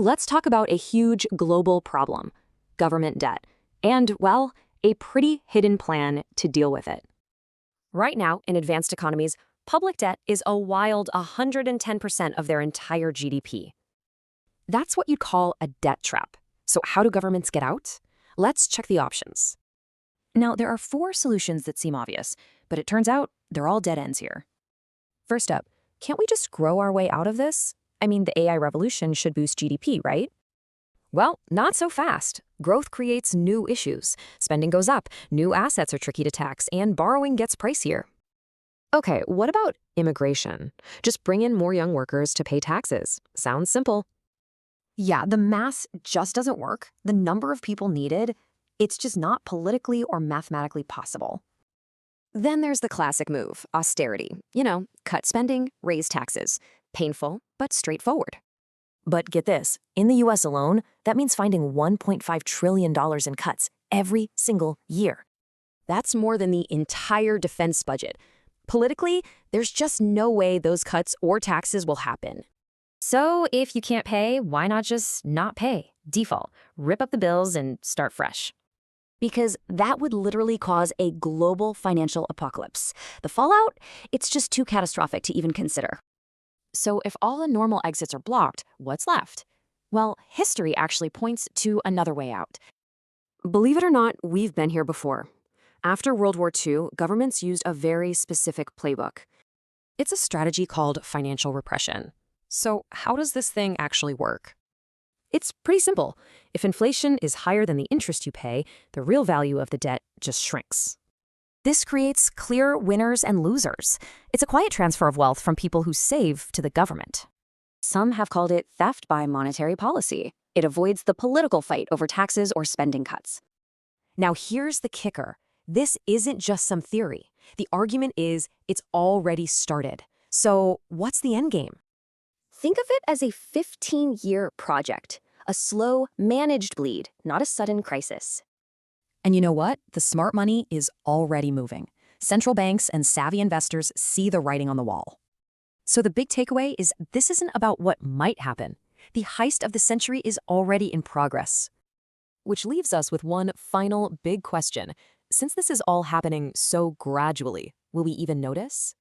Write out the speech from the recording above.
Let's talk about a huge global problem, government debt, and, well, a pretty hidden plan to deal with it. Right now, in advanced economies, public debt is a wild 110% of their entire GDP. That's what you'd call a debt trap. So how do governments get out? Let's check the options. Now, there are 4 solutions that seem obvious, but it turns out they're all dead ends here. First up, can't we just grow our way out of this? I mean, the AI revolution should boost GDP, right? Well, not so fast. Growth creates new issues. Spending goes up, new assets are tricky to tax, and borrowing gets pricier. Okay, what about immigration? Just bring in more young workers to pay taxes. Sounds simple. Yeah, the math just doesn't work. The number of people needed, it's just not politically or mathematically possible. Then there's the classic move, austerity. Cut spending, raise taxes. Painful, but straightforward. But get this, in the US alone, that means finding $1.5 trillion in cuts every single year. That's more than the entire defense budget. Politically, there's just no way those cuts or taxes will happen. So if you can't pay, why not just not pay? Default, rip up the bills and start fresh. Because that would literally cause a global financial apocalypse. The fallout, it's just too catastrophic to even consider. So if all the normal exits are blocked, what's left? Well, history actually points to another way out. Believe it or not, we've been here before. After World War II, governments used a very specific playbook. It's a strategy called financial repression. So how does this thing actually work? It's pretty simple. If inflation is higher than the interest you pay, the real value of the debt just shrinks. This creates clear winners and losers. It's a quiet transfer of wealth from people who save to the government. Some have called it theft by monetary policy. It avoids the political fight over taxes or spending cuts. Now here's the kicker. This isn't just some theory. The argument is it's already started. So what's the end game? Think of it as a 15-year project, a slow, managed bleed, not a sudden crisis. And you know what? The smart money is already moving. Central banks and savvy investors see the writing on the wall. So the big takeaway is this isn't about what might happen. The heist of the century is already in progress. Which leaves us with one final big question. Since this is all happening so gradually, will we even notice?